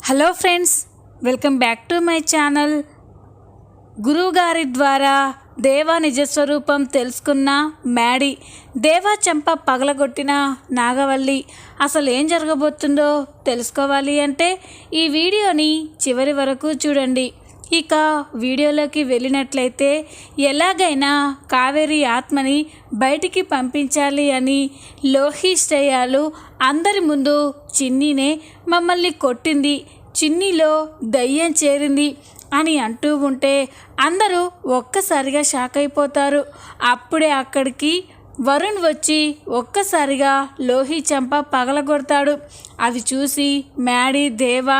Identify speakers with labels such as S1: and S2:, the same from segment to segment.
S1: Hello friends, welcome back to my channel. గురువుగారి ద్వారా దేవా నిజస్వరూపం తెలుసుకున్న మ్యాడీ, దేవా చెంప పగలగొట్టిన నాగవల్లి. అసలు ఏం జరగబోతుందో తెలుసుకోవాలి అంటే ఈ వీడియోని చివరి వరకు చూడండి. ఇక వీడియోలోకి వెళ్ళినట్లయితే ఎలాగైనా కావేరి ఆత్మని బయటికి పంపించాలి అని లోహి శ్రేయాలు అందరి ముందు చిన్నీనే మమ్మల్ని కొట్టింది, చిన్నీలో దయ్యం చేరింది అని అంటూ ఉంటే అందరూ ఒక్కసారిగా షాక్ అయిపోతారు. అప్పుడే అక్కడికి వరుణ్ వచ్చి ఒక్కసారిగా లోహి చెంప పగలగొడతాడు. అది చూసి మ్యాడీ, దేవా,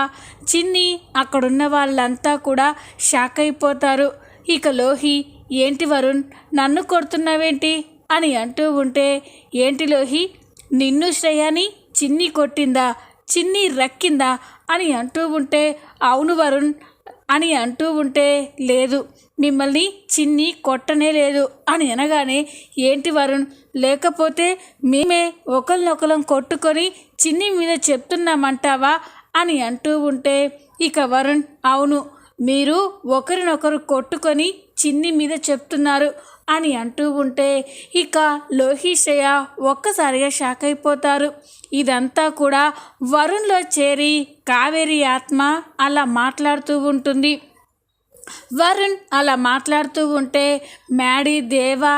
S1: చిన్ని అక్కడున్న వాళ్ళంతా కూడా షాక్ అయిపోతారు. ఇక లోహి, ఏంటి వరుణ్ నన్ను కొడుతున్నావేంటి అని అంటూ ఉంటే, ఏంటి లోహి, నిన్ను శ్రేయాని చిన్ని కొట్టిందా, చిన్ని రక్కిందా అని అంటూ ఉంటే, అవును వరుణ్ అని అంటూ ఉంటే, లేదు మిమ్మల్ని చిన్ని కొట్టనే లేదు అని అనగానే, ఏంటి వరుణ్, లేకపోతే మేమే ఒకరినొకరం కొట్టుకొని చిన్ని మీద చెప్తున్నామంటావా అని అంటూ ఉంటే, ఇక వరుణ్, అవును మీరు ఒకరినొకరు కొట్టుకొని చిన్ని మీద చెప్తున్నారు అని అంటూ ఉంటే ఇక లోహి శ్రేయ ఒక్కసారిగా షాక్ అయిపోతారు. ఇదంతా కూడా వరుణ్లో చేరి కావేరి ఆత్మ అలా మాట్లాడుతూ ఉంటుంది. వరుణ్ అలా మాట్లాడుతూ ఉంటే మ్యాడీ, దేవా,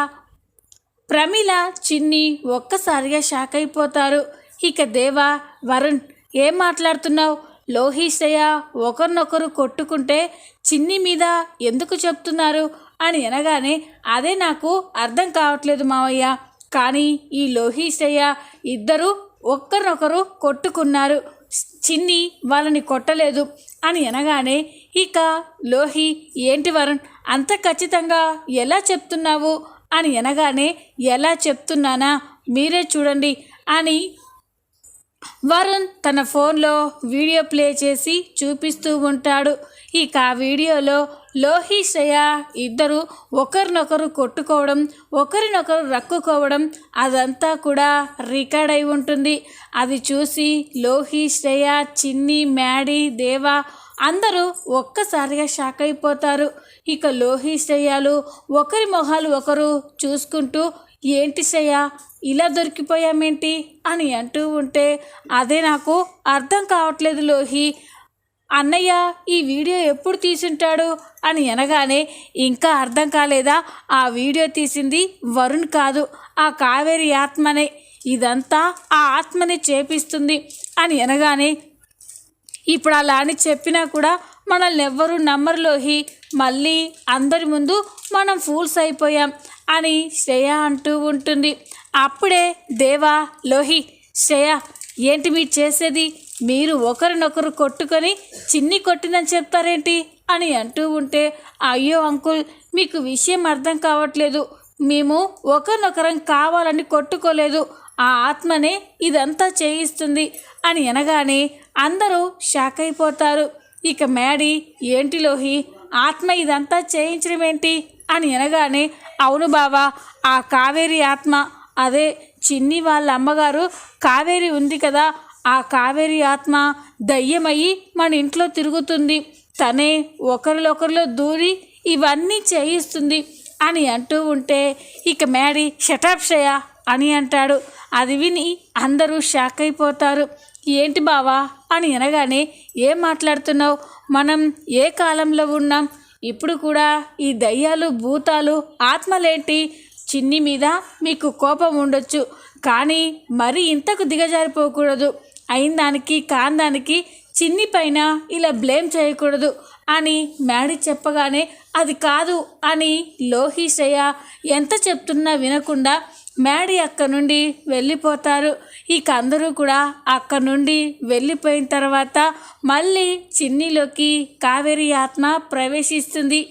S1: ప్రమిళ, చిన్ని ఒక్కసారిగా షాక్ అయిపోతారు. ఇక దేవా, వరుణ్ ఏం మాట్లాడుతున్నావు, లోహి శ్రేయ ఒకరినొకరు కొట్టుకుంటే చిన్ని మీద ఎందుకు చెప్తున్నారు అని అనగానే, అదే నాకు అర్థం కావట్లేదు మావయ్య, కానీ ఈ లోహి శ్రేయ ఇద్దరు ఒక్కరినొకరు కొట్టుకున్నారు, చిన్ని వాళ్ళని కొట్టలేదు అని అనగానే, ఇక లోహి, ఏంటి వరుణ్ అంత ఖచ్చితంగా ఎలా చెప్తున్నావు అని అనగానే, ఎలా చెప్తున్నానా మీరే చూడండి అని వరుణ్ తన ఫోన్లో వీడియో ప్లే చేసి చూపిస్తూ ఉంటాడు. ఇక ఆ వీడియోలో లోహి శ్రేయ ఇద్దరు ఒకరినొకరు కొట్టుకోవడం, ఒకరినొకరు రక్కుకోవడం అదంతా కూడా రికార్డ్ అయి ఉంటుంది. అది చూసి లోహి శ్రేయ, చిన్ని, మ్యాడీ, దేవా అందరూ ఒక్కసారిగా షాక్ అయిపోతారు. ఇక లోహి శ్రేయాలు ఒకరి మొహాలు ఒకరు చూసుకుంటూ, ఏంటి శ్రేయ ఇలా దొరికిపోయామేంటి అని అంటూ ఉంటే, అదే నాకు అర్థం కావట్లేదు లోహి, అన్నయ్య ఈ వీడియో ఎప్పుడు తీసుంటాడు అని అనగానే, ఇంకా అర్థం కాలేదా, ఆ వీడియో తీసింది వరుణ్ కాదు, ఆ కావేరి ఆత్మనే, ఇదంతా ఆ ఆత్మనే చేపిస్తుంది అని అనగానే, ఇప్పుడు అలా అని చెప్పినా కూడా మనల్ని ఎవ్వరూ నమ్మరు లోహి, మళ్ళీ అందరి ముందు మనం ఫూల్స్ అయిపోయాం అని శ్రేయ అంటూ ఉంటుంది. అప్పుడే దేవా, లోహి, శ్రేయ ఏంటి మీరు చేసేది, మీరు ఒకరినొకరు కొట్టుకొని చిన్ని కొట్టిందని చెప్తారేంటి అని అంటూ ఉంటే, అయ్యో అంకుల్ మీకు విషయం అర్థం కావట్లేదు, మేము ఒకరినొకరం కావాలని కొట్టుకోలేదు, ఆ ఆత్మనే ఇదంతా చేయిస్తుంది అని అనగానే అందరూ షాక్ అయిపోతారు. ఇక మ్యాడీ, ఏంటి లోహి ఆత్మ ఇదంతా చేయించడం ఏంటి అని అనగానే, అవును బావా, ఆ కావేరి ఆత్మ, అదే చిన్ని వాళ్ళ అమ్మగారు కావేరి ఉంది కదా, ఆ కావేరి ఆత్మ దయ్యమయ్యి మన ఇంట్లో తిరుగుతుంది, తనే ఒకరిలో దూరి ఇవన్నీ చేయిస్తుంది అని అంటూ ఉంటే, ఇక మ్యాడీ, షటప్ శ్రేయ అని అంటాడు. అది విని అందరూ షాక్ అయిపోతారు. ఏంటి బావా అని అనగానే, ఏం మాట్లాడుతున్నావు, మనం ఏ కాలంలో ఉన్నాం, ఇప్పుడు కూడా ఈ దయ్యాలు, భూతాలు, ఆత్మలేంటి, చిన్ని మీద మీకు కోపం ఉండొచ్చు, కానీ మరి ఇంతకు దిగజారిపోకూడదు, అయిన దానికి కాని దానికి చిన్ని పైన ఇలా బ్లేమ్ చేయకూడదు అని మ్యాడీ చెప్పగానే, అది కాదు అని లోహి శ్రేయ ఎంత చెప్తున్నా వినకుండా మ్యాడీ అక్క నుండి వెళ్ళిపోతారు. ఇక అందరూ కూడా అక్క నుండి వెళ్ళిపోయిన తర్వాత మళ్ళీ చిన్నిలోకి కావేరి ఆత్మ ప్రవేశిస్తుంది.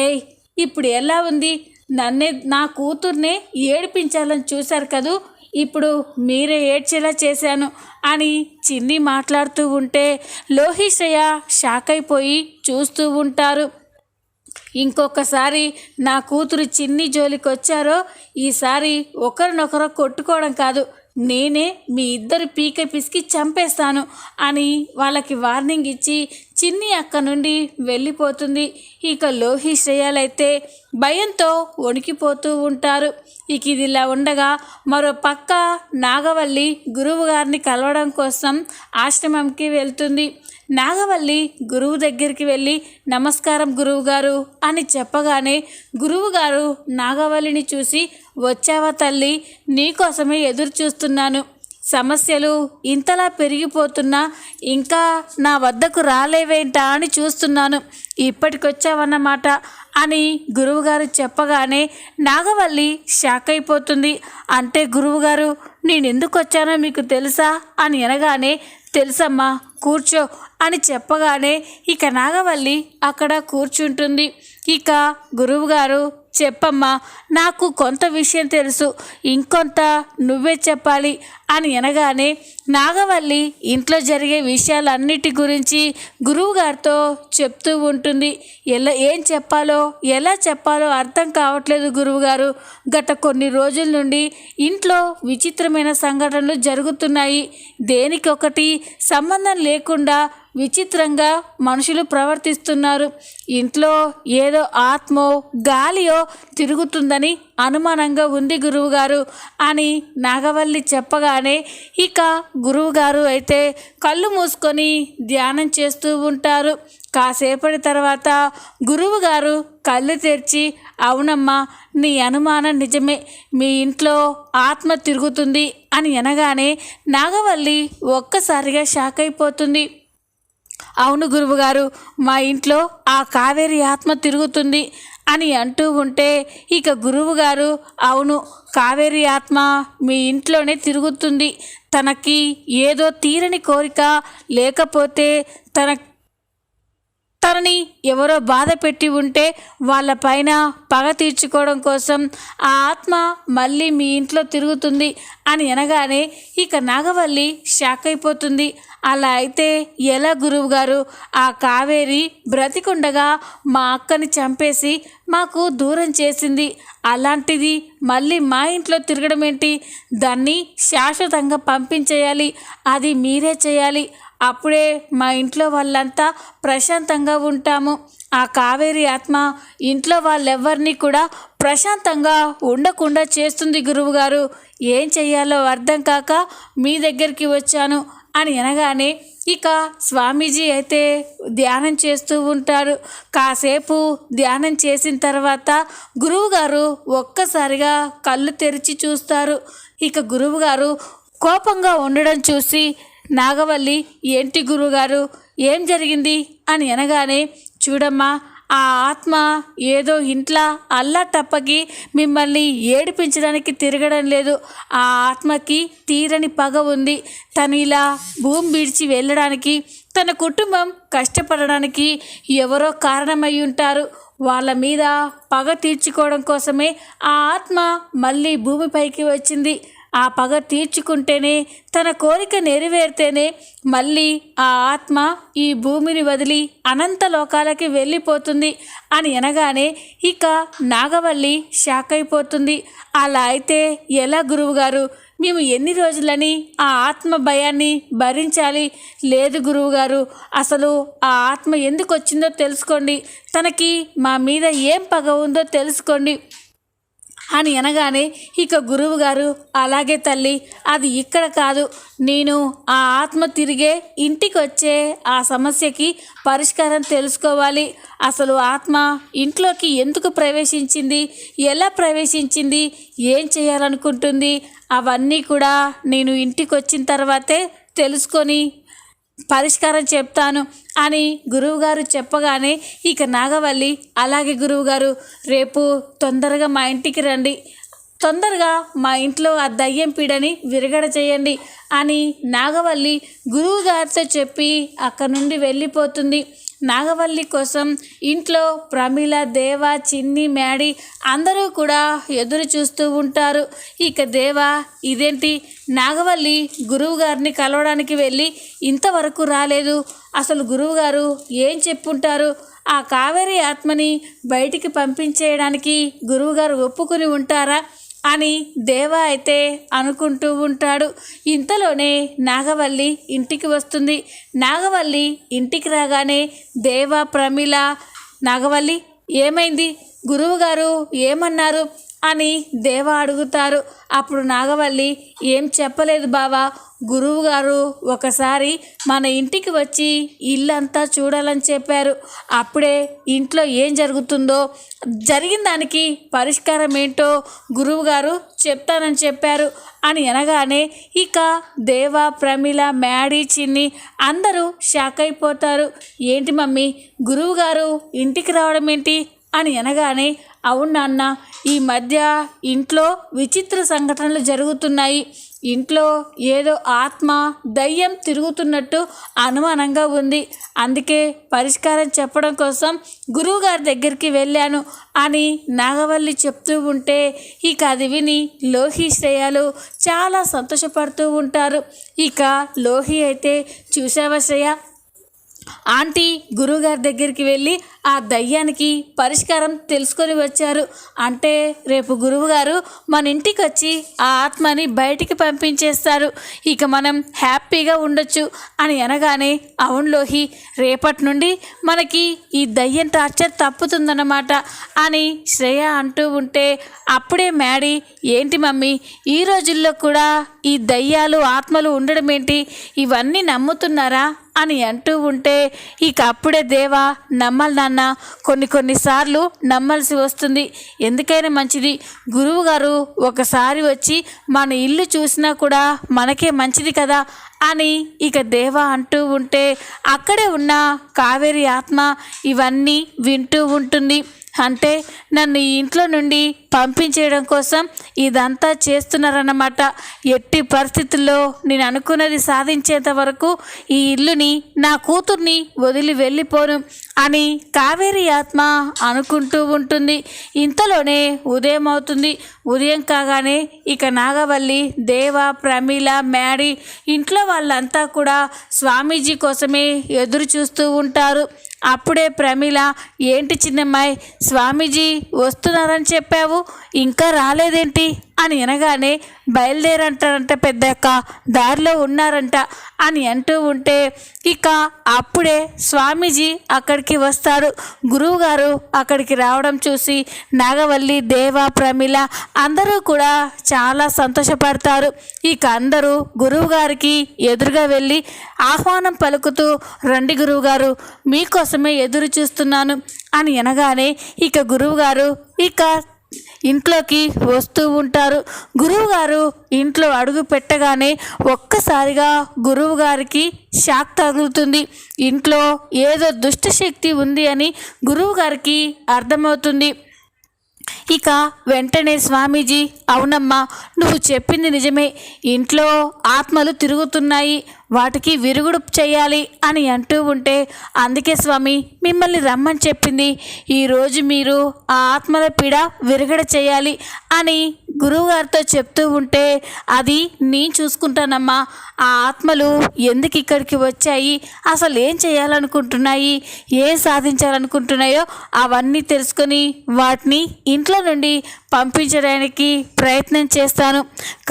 S1: ఏయ్ ఇప్పుడు ఎలా ఉంది, నన్నే నా కూతుర్నే ఏడిపించాలని చూశారు కదూ, ఇప్పుడు మీరే ఏడ్చేలా చేశాను అని చిన్ని మాట్లాడుతూ ఉంటే లోహి శ్రేయ షాక్ అయిపోయి చూస్తూ ఉంటారు. ఇంకొకసారి నా కూతురు చిన్ని జోలికి వచ్చారో ఈసారి ఒకరినొకరు కొట్టుకోవడం కాదు, నేనే మీ ఇద్దరు పీక పిసికి చంపేస్తాను అని వాళ్ళకి వార్నింగ్ ఇచ్చి చిన్ని అక్క నుండి వెళ్ళిపోతుంది. ఇక లోహి శ్రేయాలైతే భయంతో వణికిపోతూ ఉంటారు. ఇక ఇది ఇలా ఉండగా మరో పక్క నాగవల్లి గురువు గారిని కలవడం కోసం ఆశ్రమంకి వెళ్తుంది. నాగవల్లి గురువు దగ్గరికి వెళ్ళి నమస్కారం గురువుగారు అని చెప్పగానే గురువుగారు నాగవల్లిని చూసి, వచ్చావా తల్లి, నీకోసమే ఎదురు చూస్తున్నాను. సమస్యలు ఇంతలా పెరిగిపోతున్నా ఇంకా నా వద్దకు రాలేవేంటా అని చూస్తున్నాను, ఇప్పటికొచ్చావన్నమాట అని గురువుగారు చెప్పగానే నాగవల్లి షాక్ అయిపోతుంది. అంటే గురువుగారు నేను ఎందుకు వచ్చానో మీకు తెలుసా అని అనగానే, తెలుసమ్మా, కూర్చో అని చెప్పగానే ఇక నాగవల్లి అక్కడ కూర్చుంటుంది. ఇక గురువుగారు, చెప్పమ్మా, నాకు కొంత విషయం తెలుసు, ఇంకొంత నువ్వే చెప్పాలి అని అనగానే నాగవల్లి ఇంట్లో జరిగే విషయాలన్నిటి గురించి గురువుగారితో చెప్తూ ఉంటుంది. ఏం చెప్పాలో ఎలా చెప్పాలో అర్థం కావట్లేదు గురువుగారు. గత కొన్ని రోజుల నుండి ఇంట్లో విచిత్రమైన సంఘటనలు జరుగుతున్నాయి. దేనికొకటి సంబంధం లేకుండా విచిత్రంగా మనుషులు ప్రవర్తిస్తున్నారు. ఇంట్లో ఏదో ఆత్మో గాలియో తిరుగుతుందని అనుమానంగా ఉంది గురువుగారు అని నాగవల్లి చెప్పగానే ఇక గురువుగారు అయితే కళ్ళు మూసుకొని ధ్యానం చేస్తూ ఉంటారు. కాసేపటి తర్వాత గురువుగారు కళ్ళు తెరిచి, అవునమ్మా, నీ అనుమానం నిజమే, మీ ఇంట్లో ఆత్మ తిరుగుతుంది అని అనగానే నాగవల్లి ఒక్కసారిగా షాక్ అయిపోతుంది. అవును గురువుగారు, మా ఇంట్లో ఆ కావేరి ఆత్మ తిరుగుతుంది అని అంటూ ఉంటే ఇక గురువుగారు, అవును, కావేరి ఆత్మ మీ ఇంట్లోనే తిరుగుతుంది. తనకి ఏదో తీరని కోరిక, లేకపోతే తనని ఎవరో బాధ పెట్టి ఉంటే వాళ్ళపైన పగ తీర్చుకోవడం కోసం ఆ ఆత్మ మళ్ళీ మీ ఇంట్లో తిరుగుతుంది అని అనగానే ఇక నాగవల్లి షాక్ అయిపోతుంది. అలా అయితే ఎలా గురువుగారు, ఆ కావేరి బ్రతికుండగా మా అక్కని చంపేసి మాకు దూరం చేసింది, అలాంటిది మళ్ళీ మా ఇంట్లో తిరగడం ఏంటి? దాన్ని శాశ్వతంగా పంపించేయాలి, అది మీరే చేయాలి, అప్పుడే మా ఇంట్లో వాళ్ళంతా ప్రశాంతంగా ఉంటాము. ఆ కావేరి ఆత్మ ఇంట్లో వాళ్ళెవ్వరినీ కూడా ప్రశాంతంగా ఉండకుండా చేస్తుంది గురువుగారు. ఏం చెయ్యాలో అర్థం కాక మీ దగ్గరికి వచ్చాను అని అనగానే ఇక స్వామీజీ అయితే ధ్యానం చేస్తూ ఉంటారు. కాసేపు ధ్యానం చేసిన తర్వాత గురువుగారు ఒక్కసారిగా కళ్ళు తెరిచి చూస్తారు. ఇక గురువుగారు కోపంగా ఉండడం చూసి నాగవల్లి, ఏంటి గురువుగారు, ఏం జరిగింది అని అనగానే, చూడమ్మా, ఆ ఆత్మ ఏదో ఇంట్లో అల్లాటప్పకి మిమ్మల్ని ఏడిపించడానికి తిరగడం లేదు. ఆ ఆత్మకి తీరని పగ ఉంది. తను ఇలా భూమి విడిచి వెళ్ళడానికి, తన కుటుంబం కష్టపడడానికి ఎవరో కారణమై ఉంటారు. వాళ్ళ మీద పగ తీర్చుకోవడం కోసమే ఆ ఆత్మ మళ్ళీ భూమిపైకి వచ్చింది. ఆ పగ తీర్చుకుంటేనే, తన కోరిక నెరవేరితేనే మళ్ళీ ఆ ఆత్మ ఈ భూమిని వదిలి అనంత లోకాలకి వెళ్ళిపోతుంది అని అనగానే ఇక నాగవల్లి షాక్ అయిపోతుంది. అలా అయితే ఎలా గురువుగారు, మేము ఎన్ని రోజులని ఆ ఆత్మ భయాన్ని భరించాలి? లేదు గురువుగారు, అసలు ఆ ఆత్మ ఎందుకు వచ్చిందో తెలుసుకోండి, తనకి మా మీద ఏం పగ ఉందో తెలుసుకోండి అని అనగానే ఇక గురువుగారు, అలాగే తల్లి, అది ఇక్కడ కాదు, నేను ఆ ఆత్మ తిరిగే ఇంటికి వచ్చే ఆ సమస్యకి పరిష్కారం తెలుసుకోవాలి. అసలు ఆత్మ ఇంట్లోకి ఎందుకు ప్రవేశించింది, ఎలా ప్రవేశించింది, ఏం చేయాలనుకుంటుంది, అవన్నీ కూడా నేను ఇంటికి వచ్చిన తర్వాతే తెలుసుకొని పరిష్కారం చెప్తాను అని గురువుగారు చెప్పగానే ఇక నాగవల్లి, అలాగే గురువుగారు, రేపు తొందరగా మా ఇంటికి రండి, తొందరగా మా ఇంట్లో ఆ దయ్యం పీడని విరగడ చేయండి అని నాగవల్లి గురువుగారితో చెప్పి అక్కడి నుండి వెళ్ళిపోతుంది. నాగవల్లి కోసం ఇంట్లో ప్రమీల, దేవ, చిన్ని, మ్యాడీ అందరూ కూడా ఎదురు చూస్తూ ఉంటారు. ఇక దేవ, ఇదేంటి, నాగవల్లి గురువుగారిని కలవడానికి వెళ్ళి ఇంతవరకు రాలేదు, అసలు గురువుగారు ఏం చెప్పుంటారు? ఆ కావేరి ఆత్మని బయటికి పంపించేయడానికి గురువుగారు ఒప్పుకుని ఉంటారా? అని దేవా అయితే అనుకుంటూ ఉంటాడు. ఇంతలోనే నాగవల్లి ఇంటికి వస్తుంది. నాగవల్లి ఇంటికి రాగానే దేవా, ప్రమీల, నాగవల్లి ఏమైంది, గురువుగారు ఏమన్నారు అని దేవా అడుగుతారు. అప్పుడు నాగవల్లి ఏం చెప్పలేదు బావా, గురువుగారు ఒకసారి మన ఇంటికి వచ్చి ఇల్లంతా చూడాలని చెప్పారు. అప్పుడే ఇంట్లో ఏం జరుగుతుందో, జరిగిన దానికి పరిష్కారం ఏంటో గురువుగారు చెప్తానని చెప్పారు అని అనగానే ఇక దేవ, ప్రమీల, మ్యాడీ, చిన్ని అందరూ షాక్ అయిపోతారు. ఏంటి మమ్మీ, గురువుగారు ఇంటికి రావడం ఏంటి అని అనగానే అవును నాన్న, ఈ మధ్య ఇంట్లో విచిత్ర సంఘటనలు జరుగుతున్నాయి. ఇంట్లో ఏదో ఆత్మ, దయ్యం తిరుగుతున్నట్టు అనుమానంగా ఉంది. అందుకే పరిష్కారం చెప్పడం కోసం గురువుగారి దగ్గరికి వెళ్ళాను అని నాగవల్లి చెప్తూ ఉంటే ఇక అది విని లోహి, శ్రేయలు చాలా సంతోషపడుతూ ఉంటారు. ఇక లోహి అయితే చూసావా శ్రేయ, ఆంటీ గురువుగారి దగ్గరికి వెళ్ళి ఆ దయ్యానికి పరిష్కారం తెలుసుకొని వచ్చారు. అంటే రేపు గురువుగారు మన ఇంటికి వచ్చి ఆ ఆత్మని బయటికి పంపించేస్తారు. ఇక మనం హ్యాపీగా ఉండొచ్చు అని అనగానే అవును లోహి, రేపటి నుండి మనకి ఈ దయ్యం టార్చర్ తప్పుతుందన్నమాట అని శ్రేయ అంటూ ఉంటే అప్పుడే మ్యాడీ ఏంటి మమ్మీ, ఈ రోజుల్లో కూడా ఈ దయ్యాలు, ఆత్మలు ఉండడం ఏంటి, ఇవన్నీ నమ్ముతున్నారా అని అంటూ ఉంటే ఇక అప్పుడే దేవా నమ్మాలి నాన్న, కొన్నిసార్లు నమ్మాల్సి వస్తుంది. ఎందుకైనా మంచిది, గురువుగారు ఒకసారి వచ్చి మన ఇల్లు చూసినా కూడా మనకే మంచిది కదా అని ఇక దేవా అంటూ ఉంటే అక్కడే ఉన్న కావేరి ఆత్మ ఇవన్నీ వింటూ ఉంటుంది. అంటే నన్ను ఈ ఇంట్లో నుండి పంపించేయడం కోసం ఇదంతా చేస్తున్నారన్నమాట. ఎట్టి పరిస్థితుల్లో నేను అనుకున్నది సాధించేంత వరకు ఈ ఇల్లుని, నా కూతుర్ని వదిలి వెళ్ళిపోను అని కావేరి ఆత్మ అనుకుంటూ ఉంటుంది. ఇంతలోనే ఉదయం అవుతుంది. ఉదయం కాగానే ఇక నాగవల్లి, దేవ, ప్రమీల, మ్యాడీ ఇంట్లో వాళ్ళంతా కూడా స్వామీజీ కోసమే ఎదురు చూస్తూ ఉంటారు. అప్పుడే ప్రమీల ఏంటి చిన్నమ్మాయి, స్వామీజీ వస్తున్నారని చెప్పావు, ఇంకా రాలేదేంటి అని అనగానే బయలుదేరంటారంట పెద్దక్క, దారిలో ఉన్నారంట అని అంటూ ఉంటే ఇక అప్పుడే స్వామీజీ అక్కడికి వస్తాడు. గురువుగారు అక్కడికి రావడం చూసి నాగవల్లి, దేవ, ప్రమీల అందరూ కూడా చాలా సంతోషపడతారు. ఇక అందరూ గురువుగారికి ఎదురుగా వెళ్ళి ఆహ్వానం పలుకుతూ రండి గురువుగారు, మీకోసమే ఎదురు చూస్తున్నాను అని అనగానే ఇక గురువుగారు ఇక ఇంట్లోకి వస్తూ ఉంటారు. గురువుగారు ఇంట్లో అడుగు పెట్టగానే ఒక్కసారిగా గురువుగారికి షాక్ తగులుతుంది. ఇంట్లో ఏదో దుష్టశక్తి ఉంది అని గురువుగారికి అర్థమవుతుంది. ఇక వెంటనే స్వామీజీ అవునమ్మా, నువ్వు చెప్పింది నిజమే, ఇంట్లో ఆత్మలు తిరుగుతున్నాయి, వాటికి విరుగుడు చేయాలి అని అంటూ ఉంటే అందుకే స్వామి మిమ్మల్ని రమ్మని చెప్పింది. ఈరోజు మీరు ఆ ఆత్మల పీడ విరగడ చేయాలి అని గురువుగారితో చెప్తూ ఉంటే అది నేను చూసుకుంటానమ్మా, ఆ ఆత్మలు ఎందుకు ఇక్కడికి వచ్చాయి, అసలు ఏం చేయాలనుకుంటున్నాయి, ఏం సాధించాలనుకుంటున్నాయో అవన్నీ తెలుసుకొని వాటిని ఇంట్లో నుండి పంపించడానికి ప్రయత్నం చేస్తాను,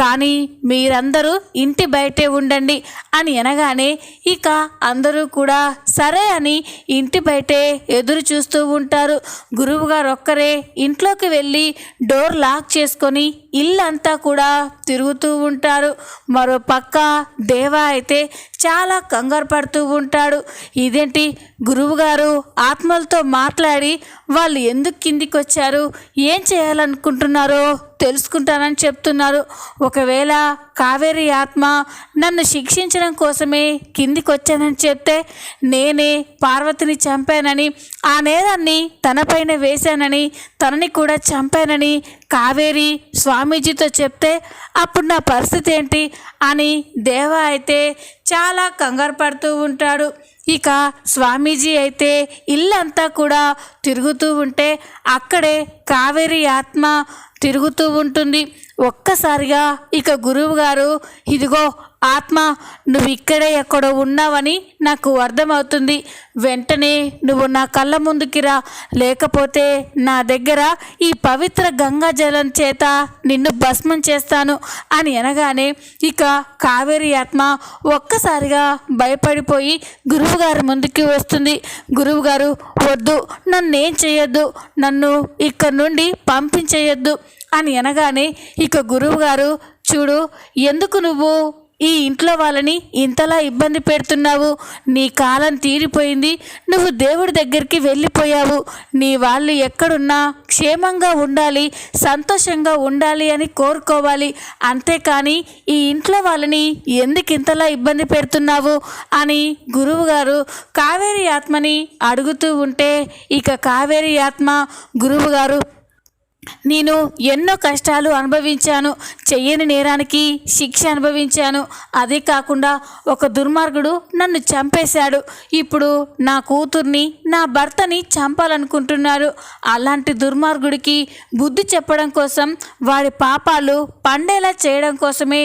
S1: కానీ మీరందరూ ఇంటి బయటే ఉండండి అని అనగానే ఇక అందరూ కూడా సరే అని ఇంటి బయటే ఎదురు చూస్తూ ఉంటారు. గురువుగారు ఒక్కరే ఇంట్లోకి వెళ్ళి డోర్ లాక్ చేసుకొని ఇల్లంతా కూడా తిరుగుతూ ఉంటారు. మరో పక్క దేవా అయితే చాలా కంగారు పడుతూ ఉంటాడు. ఇదేంటి గురువుగారు ఆత్మలతో మాట్లాడి వాళ్ళు ఎందుకు కిందికి వచ్చారు, ఏం చేయాలనుకుంటున్నారో తెలుసుకుంటానని చెప్తున్నారు. ఒకవేళ కావేరి ఆత్మ నన్ను శిక్షించడం కోసమే కిందికి వచ్చానని చెప్తే నేనే పార్వతిని చంపానని, ఆ నేరాన్ని తనపైన వేశానని, తనని కూడా చంపానని కావేరి స్వామీజీతో చెప్తే అప్పుడు నా పరిస్థితి ఏంటి అని దేవా అయితే చాలా కంగారు పడుతూ ఉంటాడు. ఇక స్వామీజీ అయితే ఇల్లంతా కూడా తిరుగుతూ ఉంటే అక్కడే కావేరి ఆత్మ తిరుగుతూ ఉంటుంది. ఒక్కసారిగా ఇక గురువుగారు, ఇదిగో ఆత్మ, నువ్వు ఇక్కడే ఎక్కడో ఉన్నావని నాకు అర్థమవుతుంది. వెంటనే నువ్వు నా కళ్ళ ముందుకి రా, లేకపోతే నా దగ్గర ఈ పవిత్ర గంగా జలం చేత నిన్ను భస్మం చేస్తాను అని అనగానే ఇక కావేరి ఆత్మ ఒక్కసారిగా భయపడిపోయి గురువుగారి ముందుకి వస్తుంది. గురువుగారు, వద్దు, నన్నేం చేయొద్దు, నన్ను ఇక్కడ నుండి పంపించేయొద్దు అని అనగానే ఇక గురువుగారు, చూడు, ఎందుకు నువ్వు ఈ ఇంట్లో వాళ్ళని ఇంతలా ఇబ్బంది పెడుతున్నావు? నీ కాలం తీరిపోయింది, నువ్వు దేవుడి దగ్గరికి వెళ్ళిపోయావు. నీ వాళ్ళు ఎక్కడున్నా క్షేమంగా ఉండాలి, సంతోషంగా ఉండాలి అని కోరుకోవాలి. అంతేకాని ఈ ఇంట్లో వాళ్ళని ఎందుకు ఇంతలా ఇబ్బంది పెడుతున్నావు అని గురువుగారు కావేరి ఆత్మని అడుగుతూ ఉంటే ఇక కావేరి ఆత్మ, గురువుగారు, నేను ఎన్నో కష్టాలు అనుభవించాను, చెయ్యని నేరానికి శిక్ష అనుభవించాను. అదే కాకుండా ఒక దుర్మార్గుడు నన్ను చంపేశాడు. ఇప్పుడు నా కూతుర్ని, నా భర్తని చంపాలనుకుంటున్నాడు. అలాంటి దుర్మార్గుడికి బుద్ధి చెప్పడం కోసం, వాడి పాపాలు పండేలా చేయడం కోసమే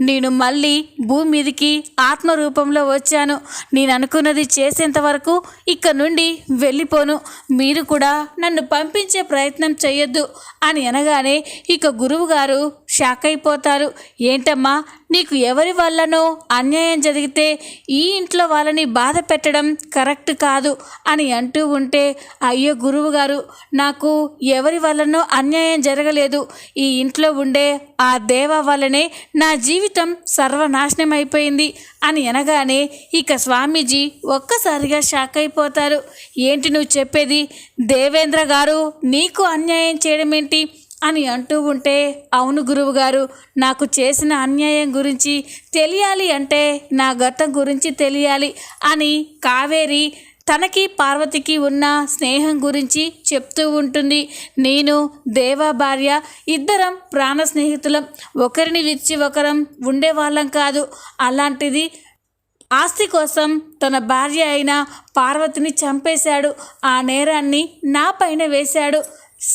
S1: నేను మళ్ళీ భూమి మీదకి ఆత్మ రూపంలో వచ్చాను. నేను అనుకున్నది చేసేంత వరకు ఇక్కడ నుండి వెళ్ళిపోను. మీరు కూడా నన్ను పంపించే ప్రయత్నం చేయొద్దు అని అనగానే ఇక గురువుగారు షాక్ అయిపోతారు. ఏంటమ్మా, నీకు ఎవరి వల్లనో అన్యాయం జరిగితే ఈ ఇంట్లో వాళ్ళని బాధ పెట్టడం కరెక్ట్ కాదు అని అంటూ ఉంటే, అయ్యో గురువుగారు, నాకు ఎవరి వల్లనో అన్యాయం జరగలేదు. ఈ ఇంట్లో ఉండే ఆ దేవ వల్లనే నా జీవితం సర్వనాశనం అయిపోయింది అని అనగానే ఇక స్వామీజీ ఒక్కసారిగా షాక్ అయిపోతారు. ఏంటి నువ్వు చెప్పేది? దేవేంద్ర గారు నీకు అన్యాయం చేయడం ఏంటి అని అంటూ ఉంటే, అవును గురువుగారు, నాకు చేసిన అన్యాయం గురించి తెలియాలి అంటే నా గతం గురించి తెలియాలి అని కావేరి తనకి పార్వతికి ఉన్న స్నేహం గురించి చెప్తూ ఉంటుంది. నేను దేవా భార్య ఇద్దరం ప్రాణ స్నేహితులం, ఒకరిని విడిచి ఒకరం ఉండేవాళ్ళం కాదు. అలాంటిది ఆస్తి కోసం తన భార్య అయిన పార్వతిని చంపేశాడు. ఆ నేరాన్ని నా పైన వేశాడు.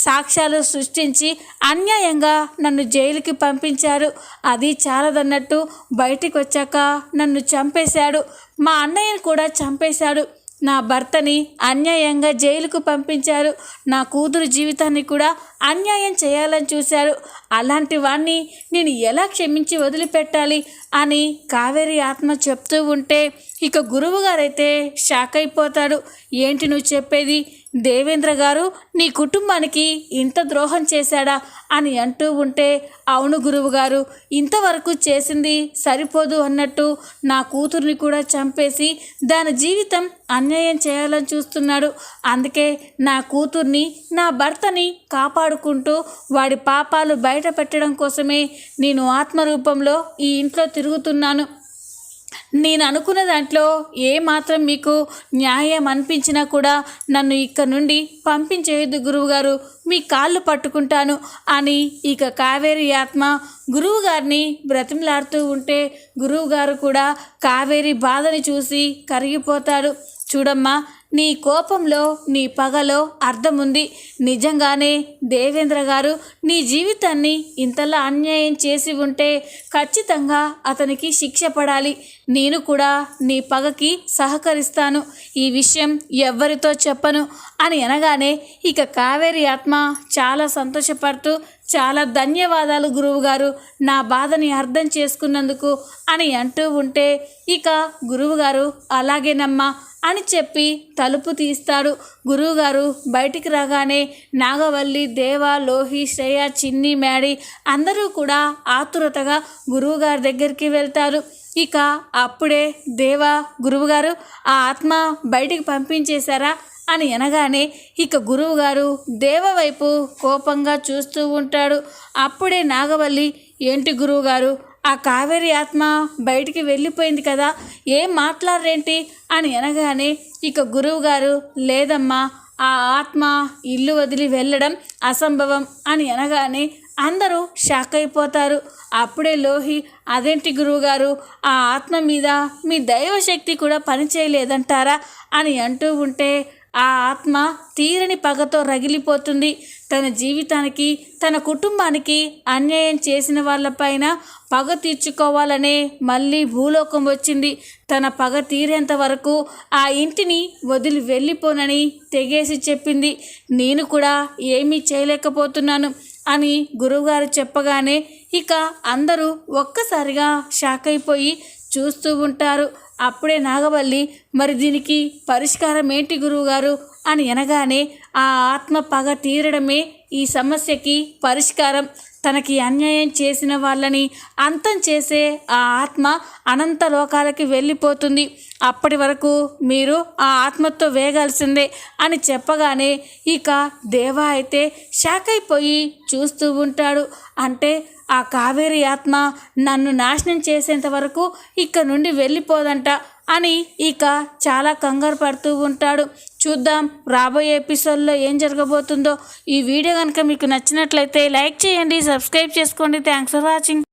S1: సాక్ష్యాలు సృష్టించి అన్యాయంగా నన్ను జైలుకి పంపించారు. అది చాలదన్నట్టు బయటికి వచ్చాక నన్ను చంపేశాడు. మా అన్నయ్యను కూడా చంపేశాడు. నా భర్తని అన్యాయంగా జైలుకు పంపించారు. నా కూతురు జీవితాన్ని కూడా అన్యాయం చేయాలని చూశారు. అలాంటి వాణ్ణి నేను ఎలా క్షమించి వదిలిపెట్టాలి అని కావేరి ఆత్మ చెప్తూ ఉంటే ఇక గురువుగారైతే షాక్ అయిపోతాడు. ఏంటి నువ్వు చెప్పేది? దేవేంద్ర గారు నీ కుటుంబానికి ఇంత ద్రోహం చేశాడా అని అంటూ ఉంటే, అవును గురువుగారు, ఇంతవరకు చేసింది సరిపోదు అన్నట్టు నా కూతుర్ని కూడా చంపేసి దాని జీవితం అన్యాయం చేయాలని చూస్తున్నాడు. అందుకే నా కూతుర్ని, నా భర్తని కాపాడుకుంటూ వాడి పాపాలు బయట పెట్టడం కోసమే నేను ఆత్మరూపంలో ఈ ఇంట్లో తిరుగుతున్నాను. నేను అనుకున్న దాంట్లో ఏమాత్రం మీకు న్యాయం అనిపించినా కూడా నన్ను ఇక్కడ నుండి పంపించేయద్దు గురువుగారు, మీ కాళ్ళు పట్టుకుంటాను అని ఇక కావేరి ఆత్మ గురువుగారిని బ్రతిమలాడుతూ ఉంటే గురువుగారు కూడా కావేరి బాధని చూసి కరిగిపోతాడు. చూడమ్మా, నీ కోపంలో, నీ పగలో అర్థం ఉంది. నిజంగానే దేవేంద్ర గారు నీ జీవితాన్ని ఇంతలా అన్యాయం చేసి ఉంటే ఖచ్చితంగా అతనికి శిక్ష పడాలి. నేను కూడా నీ పగకి సహకరిస్తాను. ఈ విషయం ఎవ్వరితో చెప్పను అని అనగానే ఇక కావేరి ఆత్మ చాలా సంతోషపడుతూ, చాలా ధన్యవాదాలు గురువుగారు, నా బాధని అర్థం చేసుకున్నందుకు అని అంటూ ఉంటే ఇక గురువుగారు అలాగేనమ్మా అని చెప్పి తలుపు తీస్తాడు. గురువుగారు బయటికి రాగానే నాగవల్లి, దేవ, లోహి, శ్రేయ, చిన్ని, మేడి అందరూ కూడా ఆతురతగా గురువుగారి దగ్గరికి వెళ్తారు. ఇక అప్పుడే దేవ, గురువుగారు ఆ ఆత్మ బయటికి పంపించేశారా అని అనగానే ఇక గురువుగారు దేవ వైపు కోపంగా చూస్తూ ఉంటాడు. అప్పుడే నాగవల్లి, ఏంటి గురువుగారు, ఆ కావేరి ఆత్మ బయటికి వెళ్ళిపోయింది కదా, ఏం మాట్లాడరేంటి అని అనగానే ఇక గురువుగారు, లేదమ్మా, ఆ ఆత్మ ఇల్లు వదిలి వెళ్ళడం అసంభవం అని అనగానే అందరూ షాక్ అయిపోతారు. అప్పుడే లోహి, అదేంటి గురువుగారు, ఆ ఆత్మ మీద మీ దైవశక్తి కూడా పనిచేయలేదంటారా అని అంటూ ఉంటే, ఆ ఆత్మ తీరని పగతో రగిలిపోతుంది. తన జీవితానికి తన కుటుంబానికి అన్యాయం చేసిన వాళ్ళపైన పగ తీర్చుకోవాలనే మళ్ళీ భూలోకం వచ్చింది. తన పగ తీరేంత వరకు ఆ ఇంటిని వదిలి వెళ్ళిపోనని తెగేసి చెప్పింది. నేను కూడా ఏమీ చేయలేకపోతున్నాను అని గురువుగారు చెప్పగానే ఇక అందరూ ఒక్కసారిగా షాక్ అయిపోయి చూస్తూ ఉంటారు. అప్పుడే నాగవల్లి మరి దీనికి పరిష్కారం ఏంటి గురువుగారు అని అనగానే ఆ ఆత్మ పగ తీరడమే ఈ సమస్యకి పరిష్కారం. తనకి అన్యాయం చేసిన వాళ్ళని అంతం చేసే ఆ ఆత్మ అనంత లోకాలకి వెళ్ళిపోతుంది. అప్పటి వరకు మీరు ఆ ఆత్మతో వేగాల్సిందే అని చెప్పగానే ఇక దేవా అయితే షాక్ అయిపోయి చూస్తూ ఉంటాడు. అంటే ఆ కావేరి ఆత్మ నన్ను నాశనం చేసేంత వరకు ఇక్కడ నుండి వెళ్ళిపోదంట అని ఇక చాలా కంగారు పడుతూ ఉంటాడు. చూద్దాం రాబోయే ఎపిసోడ్లో ఏం జరగబోతుందో. ఈ వీడియో కనుక మీకు నచ్చినట్లయితే లైక్ చేయండి, సబ్స్క్రైబ్ చేసుకోండి. Thanks for watching.